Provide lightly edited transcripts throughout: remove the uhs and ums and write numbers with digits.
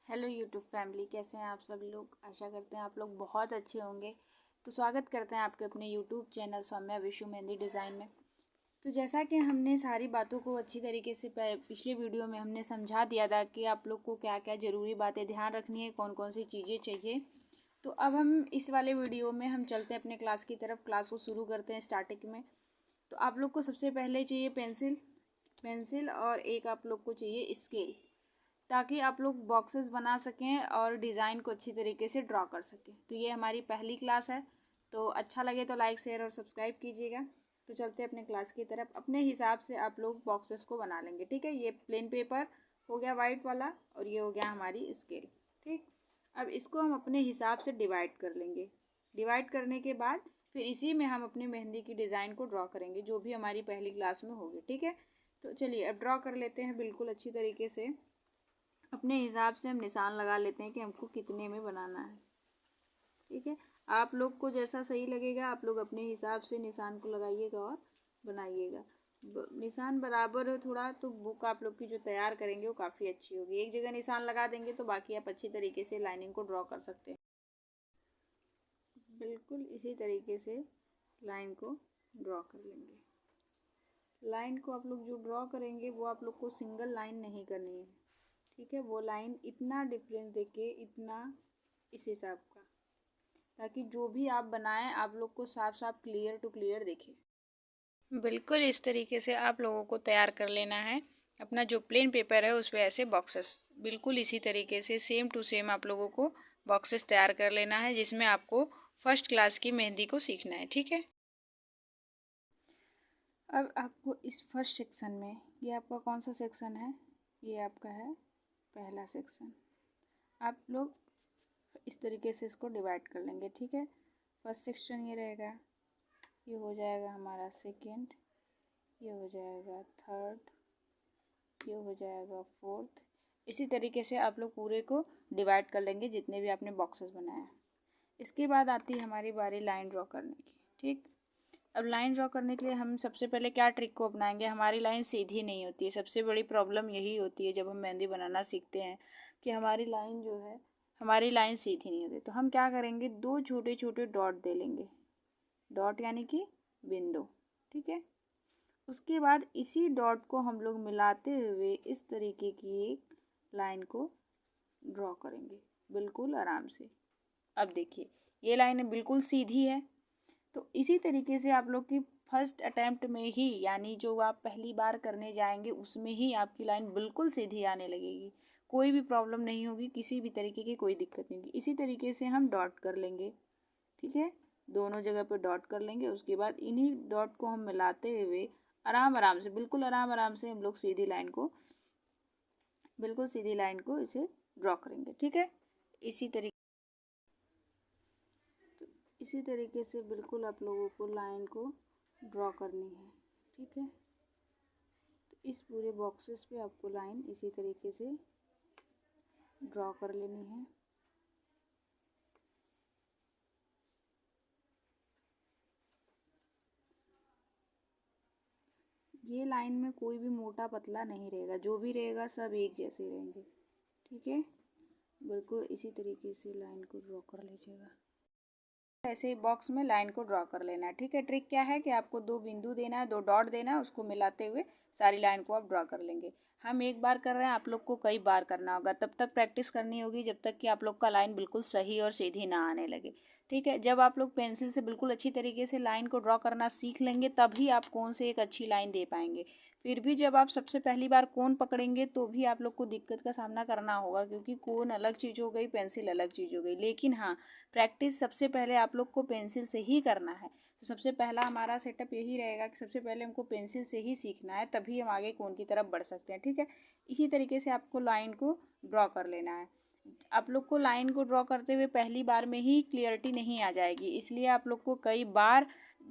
Hello YouTube family, कैसे हैं आप सब लोग। आशा करते हैं आप लोग बहुत अच्छे होंगे। तो स्वागत करते हैं आपके अपने YouTube channel Saumya Vishu mehndi design में। तो जैसा कि हमने सारी बातों को अच्छी तरीके से पिछले वीडियो में हमने समझा दिया था कि आप लोग को क्या क्या ज़रूरी बातें ध्यान रखनी है, कौन कौन सी चीज़ें चाहिए। तो अब हम इस वाले वीडियो में हम चलते हैं अपने क्लास की तरफ। क्लास को शुरू करते हैं स्टार्टिंग में। तो आप लोग को सबसे पहले चाहिए पेंसिल और एक आप लोग को चाहिए स्केल, ताकि आप लोग बॉक्सेस बना सकें और डिज़ाइन को अच्छी तरीके से ड्रॉ कर सकें। तो ये हमारी पहली क्लास है। तो अच्छा लगे तो लाइक शेयर और सब्सक्राइब कीजिएगा। तो चलते हैं अपने क्लास की तरफ। अपने हिसाब से आप लोग बॉक्सेस को बना लेंगे, ठीक है। ये प्लेन पेपर हो गया वाइट वाला, और ये हो गया हमारी स्केल, ठीक। अब इसको हम अपने हिसाब से डिवाइड कर लेंगे। डिवाइड करने के बाद फिर इसी में हम अपनी मेहंदी की डिज़ाइन को ड्रॉ करेंगे, जो भी हमारी पहली क्लास में होगी, ठीक है। तो चलिए अब ड्रॉ कर लेते हैं बिल्कुल अच्छी तरीके से। अपने हिसाब से हम निशान लगा लेते हैं कि हमको कितने में बनाना है, ठीक है। आप लोग को जैसा सही लगेगा आप लोग अपने हिसाब से निशान को लगाइएगा और बनाइएगा। निशान बराबर हो थोड़ा तो बुक आप लोग की जो तैयार करेंगे वो काफ़ी अच्छी होगी। एक जगह निशान लगा देंगे तो बाकी आप अच्छी तरीके से लाइनिंग को ड्रॉ कर सकते हैं। बिल्कुल इसी तरीके से लाइन को ड्रॉ कर लेंगे। लाइन को आप लोग जो ड्रॉ करेंगे वो आप लोग को सिंगल लाइन नहीं करनी है, ठीक है। वो लाइन इतना डिफरेंस देके, इतना इस हिसाब का, ताकि जो भी आप बनाएं आप लोग को साफ साफ क्लियर टू क्लियर दिखे। बिल्कुल इस तरीके से आप लोगों को तैयार कर लेना है। अपना जो प्लेन पेपर है उस पर ऐसे बॉक्सेस बिल्कुल इसी तरीके से सेम टू सेम आप लोगों को बॉक्सेस तैयार कर लेना है, जिसमें आपको फर्स्ट क्लास की मेहंदी को सीखना है, ठीक है। अब आपको इस फर्स्ट सेक्शन में, ये आपका कौन सा सेक्शन है, ये आपका है पहला सेक्शन। आप लोग इस तरीके से इसको डिवाइड कर लेंगे, ठीक है। फर्स्ट सेक्शन ये रहेगा, ये हो जाएगा हमारा सेकंड, ये हो जाएगा थर्ड, ये हो जाएगा फोर्थ। इसी तरीके से आप लोग पूरे को डिवाइड कर लेंगे जितने भी आपने बॉक्सेस बनाया। इसके बाद आती है हमारी बारी लाइन ड्रॉ करने की, ठीक। अब लाइन ड्रॉ करने के लिए हम सबसे पहले क्या ट्रिक को अपनाएंगे। हमारी लाइन सीधी नहीं होती है। सबसे बड़ी प्रॉब्लम यही होती है जब हम मेहंदी बनाना सीखते हैं कि हमारी लाइन जो है, हमारी लाइन सीधी नहीं होती। तो हम क्या करेंगे, दो छोटे छोटे डॉट दे लेंगे, डॉट यानी कि बिंदु, ठीक है। उसके बाद इसी डॉट को हम लोग मिलाते हुए इस तरीके की एक लाइन को ड्रॉ करेंगे बिल्कुल आराम से। अब देखिए ये लाइन बिल्कुल सीधी है। तो इसी तरीके से आप लोग की फर्स्ट अटेम्प्ट में ही, यानी जो आप पहली बार करने जाएंगे उसमें ही आपकी लाइन बिल्कुल सीधी आने लगेगी। कोई भी प्रॉब्लम नहीं होगी, किसी भी तरीके की कोई दिक्कत नहीं होगी। इसी तरीके से हम डॉट कर लेंगे, ठीक है। दोनों जगह पे डॉट कर लेंगे। उसके बाद इन्हीं डॉट को हम मिलाते हुए आराम आराम से, बिल्कुल आराम आराम से हम लोग सीधी लाइन को, बिल्कुल सीधी लाइन को इसे ड्रॉ करेंगे, ठीक है। इसी तरीके से बिल्कुल आप लोगों को लाइन को ड्रॉ करनी है, ठीक है। तो इस पूरे बॉक्सेस पे आपको लाइन इसी तरीके से ड्रॉ कर लेनी है। ये लाइन में कोई भी मोटा पतला नहीं रहेगा, जो भी रहेगा सब एक जैसे रहेंगे, ठीक है। बिल्कुल इसी तरीके से लाइन को ड्रॉ कर लीजिएगा। ऐसे ही बॉक्स में लाइन को ड्रॉ कर लेना है, ठीक है। ट्रिक क्या है कि आपको दो बिंदु देना है, दो डॉट देना है, उसको मिलाते हुए सारी लाइन को आप ड्रॉ कर लेंगे। हम एक बार कर रहे हैं, आप लोग को कई बार करना होगा। तब तक प्रैक्टिस करनी होगी जब तक कि आप लोग का लाइन बिल्कुल सही और सीधी ना आने लगे, ठीक है। जब आप लोग पेंसिल से बिल्कुल अच्छी तरीके से लाइन को ड्रॉ करना सीख लेंगे तभी आप कौन से एक अच्छी लाइन दे पाएंगे। फिर भी जब आप सबसे पहली बार कोन पकड़ेंगे तो भी आप लोग को दिक्कत का सामना करना होगा, क्योंकि कोन अलग चीज़ हो गई, पेंसिल अलग चीज़ हो गई। लेकिन हाँ, प्रैक्टिस सबसे पहले आप लोग को पेंसिल से ही करना है। तो सबसे पहला हमारा सेटअप यही रहेगा कि सबसे पहले हमको पेंसिल से ही सीखना है, तभी हम आगे कोन की तरफ बढ़ सकते हैं, ठीक है। इसी तरीके से आपको लाइन को ड्रॉ कर लेना है। आप लोग को लाइन को ड्रॉ करते हुए पहली बार में ही क्लियरिटी नहीं आ जाएगी, इसलिए आप लोग को कई बार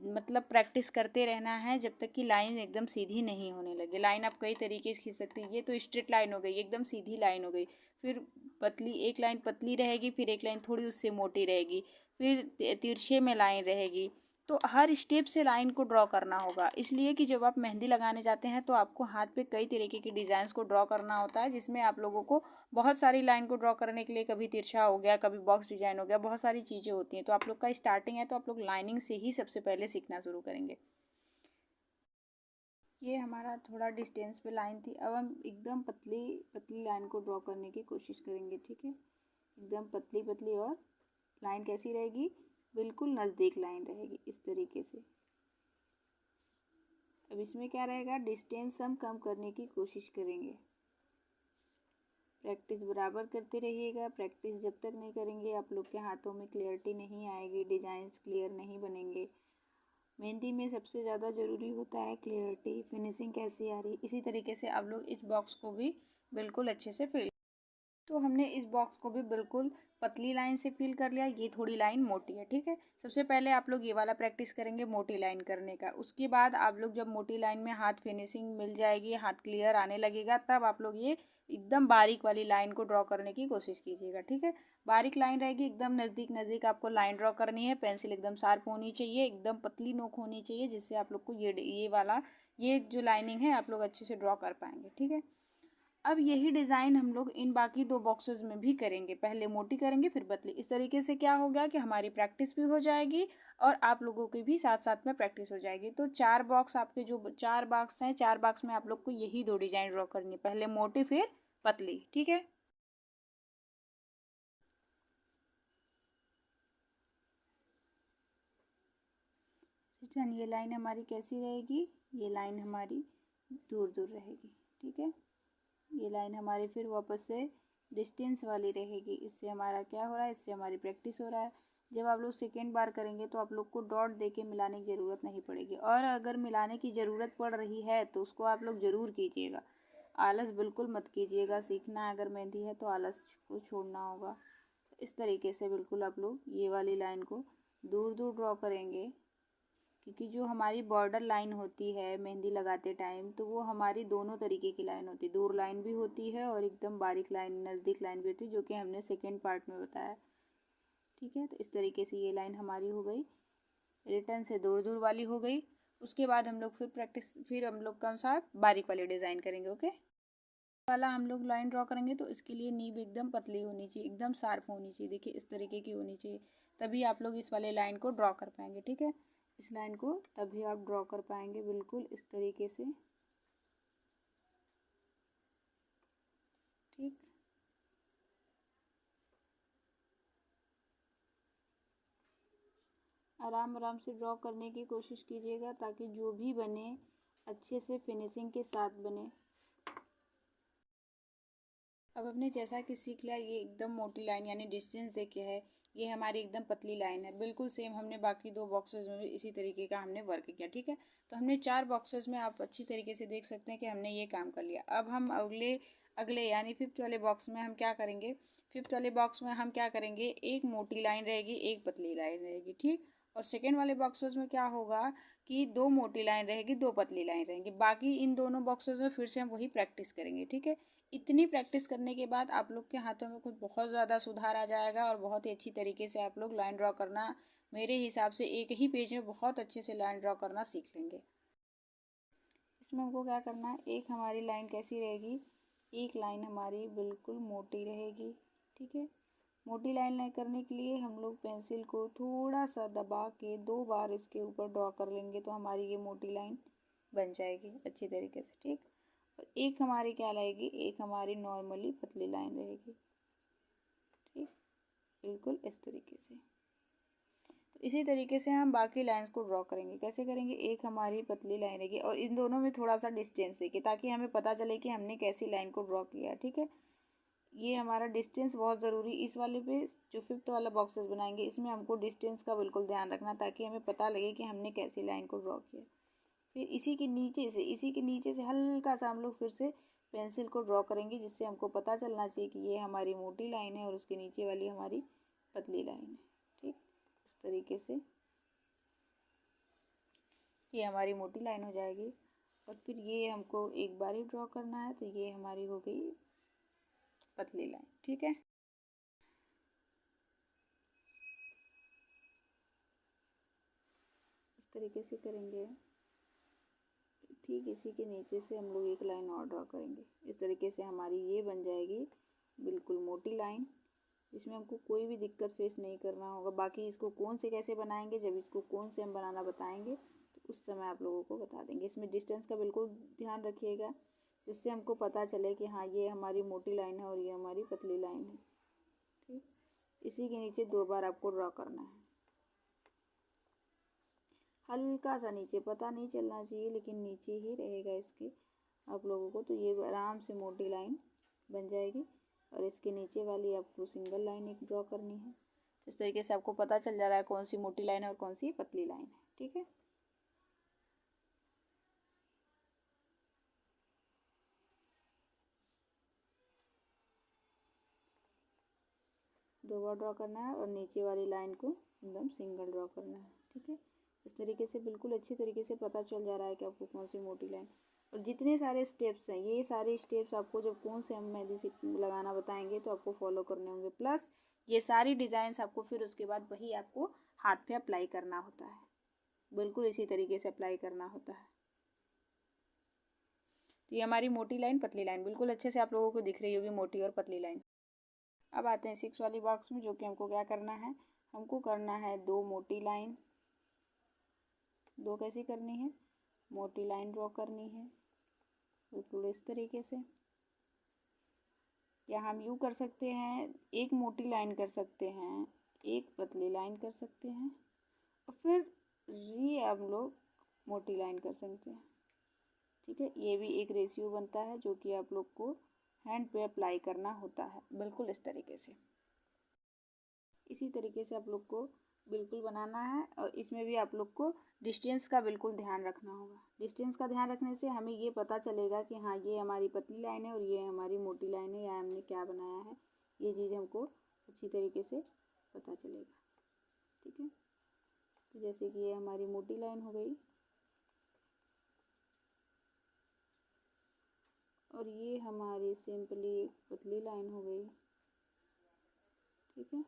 मतलब प्रैक्टिस करते रहना है जब तक कि लाइन एकदम सीधी नहीं होने लगे। लाइन आप कई तरीके से खींच सकते हैं। ये तो स्ट्रेट लाइन हो गई, एकदम सीधी लाइन हो गई। फिर पतली, एक लाइन पतली रहेगी, फिर एक लाइन थोड़ी उससे मोटी रहेगी, फिर तिरछे में लाइन रहेगी, तो हर स्टेप से लाइन को ड्रॉ करना होगा, इसलिए कि जब आप मेहंदी लगाने जाते हैं तो आपको हाथ पे कई तरीके की डिज़ाइंस को ड्रॉ करना होता है, जिसमें आप लोगों को बहुत सारी लाइन को ड्रॉ करने के लिए कभी तिरछा हो गया, कभी बॉक्स डिजाइन हो गया, बहुत सारी चीज़ें होती हैं। तो आप लोग का स्टार्टिंग है तो आप लोग लाइनिंग से ही सबसे पहले सीखना शुरू करेंगे। ये हमारा थोड़ा डिस्टेंस पे लाइन थी। अब हम एकदम पतली पतली लाइन को ड्रॉ करने की कोशिश करेंगे, ठीक है। एकदम पतली पतली, और लाइन कैसी रहेगी, बिल्कुल नज़दीक लाइन रहेगी इस तरीके से। अब इसमें क्या रहेगा, डिस्टेंस हम कम करने की कोशिश करेंगे। प्रैक्टिस बराबर करते रहिएगा। प्रैक्टिस जब तक नहीं करेंगे आप लोग के हाथों में क्लियरिटी नहीं आएगी, डिज़ाइंस क्लियर नहीं बनेंगे। मेहंदी में सबसे ज़्यादा ज़रूरी होता है क्लियरिटी, फिनिशिंग कैसी आ रही। इसी तरीके से आप लोग इस बॉक्स को भी बिल्कुल अच्छे से फिल, तो हमने इस बॉक्स को भी बिल्कुल पतली लाइन से फिल कर लिया। ये थोड़ी लाइन मोटी है, ठीक है। सबसे पहले आप लोग ये वाला प्रैक्टिस करेंगे मोटी लाइन करने का। उसके बाद आप लोग जब मोटी लाइन में हाथ फिनिशिंग मिल जाएगी, हाथ क्लियर आने लगेगा, तब आप लोग ये एकदम बारीक वाली लाइन को ड्रॉ करने की कोशिश कीजिएगा, ठीक है। बारीक लाइन रहेगी, एकदम नज़दीक नज़दीक आपको लाइन ड्रॉ करनी है। पेंसिल एकदम शार्प होनी चाहिए, एकदम पतली नोक होनी चाहिए, जिससे आप लोग को ये वाला ये जो लाइनिंग है आप लोग अच्छे से ड्रॉ कर पाएंगे, ठीक है। अब यही डिज़ाइन हम लोग इन बाकी दो बॉक्सेस में भी करेंगे। पहले मोटी करेंगे फिर पतली। इस तरीके से क्या हो गया कि हमारी प्रैक्टिस भी हो जाएगी और आप लोगों की भी साथ साथ में प्रैक्टिस हो जाएगी। तो 4 बॉक्स, आपके जो 4 बॉक्स हैं, 4 बॉक्स में आप लोग को यही 2 डिज़ाइन ड्रॉ करनी है, पहले मोटी फिर पतली, ठीक है। ये लाइन हमारी कैसी रहेगी, ये लाइन हमारी दूर दूर रहेगी, ठीक है। ये लाइन हमारी फिर वापस से डिस्टेंस वाली रहेगी। इससे हमारा क्या हो रहा है, इससे हमारी प्रैक्टिस हो रहा है। जब आप लोग सेकेंड बार करेंगे तो आप लोग को डॉट दे के मिलाने की ज़रूरत नहीं पड़ेगी, और अगर मिलाने की ज़रूरत पड़ रही है तो उसको आप लोग ज़रूर कीजिएगा। आलस बिल्कुल मत कीजिएगा। सीखना अगर मेहंदी है तो आलस को छोड़ना होगा। इस तरीके से बिल्कुल आप लोग ये वाली लाइन को दूर दूर ड्रॉ करेंगे, क्योंकि जो हमारी बॉर्डर लाइन होती है मेहंदी लगाते टाइम, तो वो हमारी दोनों तरीके की लाइन होती है। दूर लाइन भी होती है और एकदम बारीक लाइन, नज़दीक लाइन भी होती है, जो कि हमने सेकेंड पार्ट में बताया, ठीक है। तो इस तरीके से ये लाइन हमारी हो गई, रिटर्न से दूर दूर वाली हो गई। उसके बाद हम लोग फिर हम लोग कौन सा बारीक वाली डिज़ाइन करेंगे, ओके। वाला हम लोग लाइन ड्रॉ करेंगे तो इसके लिए नीब एकदम पतली होनी चाहिए, एकदम शार्प होनी चाहिए। देखिए इस तरीके की होनी चाहिए, तभी आप लोग इस वाले लाइन को ड्रॉ कर पाएंगे, ठीक है। इस लाइन को तभी आप ड्रॉ कर पाएंगे बिल्कुल इस तरीके से, ठीक। आराम आराम से ड्रॉ करने की कोशिश कीजिएगा, ताकि जो भी बने अच्छे से फिनिशिंग के साथ बने। अब हमने जैसा कि सीख लिया, ये एकदम मोटी लाइन यानी डिस्टेंस देके है, ये हमारी एकदम पतली लाइन है। बिल्कुल सेम हमने बाकी 2 बॉक्सेस में भी इसी तरीके का हमने वर्क किया, ठीक है। तो हमने 4 बॉक्सेस में आप अच्छी तरीके से देख सकते हैं कि हमने ये काम कर लिया। अब हम अगले अगले यानी 5th वाले बॉक्स में हम क्या करेंगे, 5th वाले बॉक्स में हम क्या करेंगे, एक मोटी लाइन रहेगी, एक पतली लाइन रहेगी, ठीक। और सेकेंड वाले बॉक्सेस में क्या होगा कि 2 मोटी लाइन रहेगी, 2 पतली लाइन रहेंगी। बाकी इन दोनों बॉक्सेस में फिर से हम वही प्रैक्टिस करेंगे, ठीक है। इतनी प्रैक्टिस करने के बाद आप लोग के हाथों में कुछ बहुत ज़्यादा सुधार आ जाएगा और बहुत ही अच्छी तरीके से आप लोग लाइन ड्रॉ करना, मेरे हिसाब से एक ही पेज में बहुत अच्छे से लाइन ड्रॉ करना सीख लेंगे। इसमें हमको क्या करना है, एक हमारी लाइन कैसी रहेगी, एक लाइन हमारी बिल्कुल मोटी रहेगी, ठीक है। मोटी लाइन करने के लिए हम लोग पेंसिल को थोड़ा सा दबा के 2 बार इसके ऊपर ड्रॉ कर लेंगे, तो हमारी ये मोटी लाइन बन जाएगी अच्छी तरीके से, ठीक। और एक हमारी क्या रहेगी, एक हमारी नॉर्मली पतली लाइन रहेगी, ठीक, बिल्कुल इस तरीके से। तो इसी तरीके से हम बाकी लाइंस को ड्रॉ करेंगे। कैसे करेंगे, एक हमारी पतली लाइन रहेगी और इन दोनों में थोड़ा सा डिस्टेंस देखिए, ताकि हमें पता चले कि हमने कैसी लाइन को ड्रॉ किया है, ठीक है। ये हमारा डिस्टेंस बहुत ज़रूरी, इस वाले पे जो 5th वाला बॉक्सेस बनाएंगे इसमें हमको डिस्टेंस का बिल्कुल ध्यान रखना, ताकि हमें पता लगे कि हमने कैसी लाइन को ड्रॉ किया। फिर इसी के नीचे से हल्का सा हम लोग फिर से पेंसिल को ड्रॉ करेंगे, जिससे हमको पता चलना चाहिए कि ये हमारी मोटी लाइन है और उसके नीचे वाली हमारी पतली लाइन है, ठीक। इस तरीके से ये हमारी मोटी लाइन हो जाएगी। और फिर ये हमको एक बार ही ड्रॉ करना है, तो ये हमारी हो गई पतली लाइन, ठीक है। तरीके से करेंगे। ठीक इसी के नीचे से हम लोग एक लाइन और ड्रॉ करेंगे। इस तरीके से हमारी ये बन जाएगी बिल्कुल मोटी लाइन, इसमें हमको कोई भी दिक्कत फेस नहीं करना होगा। बाकी इसको कोन से कैसे बनाएंगे, जब इसको कोन से हम बनाना बताएंगे तो उस समय आप लोगों को बता देंगे। इसमें डिस्टेंस का बिल्कुल ध्यान रखिएगा, जिससे हमको पता चले कि हाँ ये हमारी मोटी लाइन है और ये हमारी पतली लाइन है। ठीक, इसी के नीचे 2 बार आपको ड्रॉ करना है। हल्का सा नीचे, पता नहीं चलना चाहिए लेकिन नीचे ही रहेगा इसके आप लोगों को। तो ये आराम से मोटी लाइन बन जाएगी और इसके नीचे वाली आपको सिंगल लाइन एक ड्रॉ करनी है। इस तरीके से आपको पता चल जा रहा है कौन सी मोटी लाइन है और कौन सी पतली लाइन है। ठीक है, दो बार ड्रॉ करना है और नीचे वाली लाइन को एकदम सिंगल ड्रॉ करना है। ठीक है, इस तरीके से बिल्कुल अच्छी तरीके से पता चल जा रहा है कि आपको कौन सी मोटी लाइन। और जितने सारे स्टेप्स हैं, ये सारे स्टेप्स आपको जब कौन से हम मेहंदी से लगाना बताएंगे तो आपको फॉलो करने होंगे। प्लस ये सारी डिज़ाइंस आपको फिर उसके बाद वही आपको हाथ पे अप्लाई करना होता है, बिल्कुल इसी तरीके से अप्लाई करना होता है। तो ये हमारी मोटी लाइन पतली लाइन बिल्कुल अच्छे से आप लोगों को दिख रही होगी, मोटी और पतली लाइन। अब आते हैं 6 वाली बॉक्स में, जो कि हमको क्या करना है, हमको करना है 2 मोटी लाइन। 2 कैसी करनी है, मोटी लाइन ड्रॉ करनी है बिल्कुल इस तरीके से। या हम यूँ कर सकते हैं, एक मोटी लाइन कर सकते हैं, एक पतली लाइन कर सकते हैं और फिर हम लोग मोटी लाइन कर सकते हैं। ठीक है, ये भी एक रेशियो बनता है जो कि आप लोग को हैंड पे अप्लाई करना होता है बिल्कुल इस तरीके से। इसी तरीके से आप लोग को बिल्कुल बनाना है और इसमें भी आप लोग को डिस्टेंस का बिल्कुल ध्यान रखना होगा। डिस्टेंस का ध्यान रखने से हमें ये पता चलेगा कि हाँ ये हमारी पतली लाइन है और ये हमारी मोटी लाइन है, या हमने क्या बनाया है, ये चीज़ हमको अच्छी तरीके से पता चलेगा। ठीक है, तो जैसे कि ये हमारी मोटी लाइन हो गई और ये हमारी सिंपली एक पतली लाइन हो गई। ठीक है,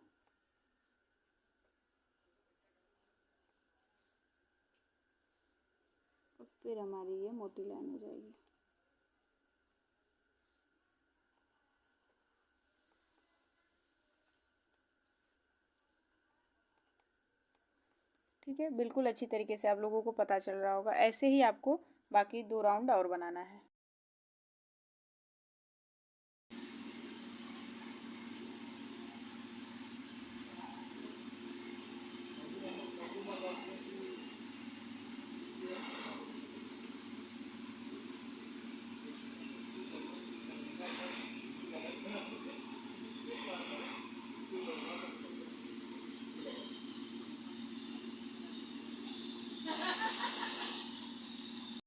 और फिर हमारी ये मोटी लाइन हो जाएगी। ठीक है, बिल्कुल अच्छी तरीके से आप लोगों को पता चल रहा होगा। ऐसे ही आपको बाकी 2 राउंड और बनाना है।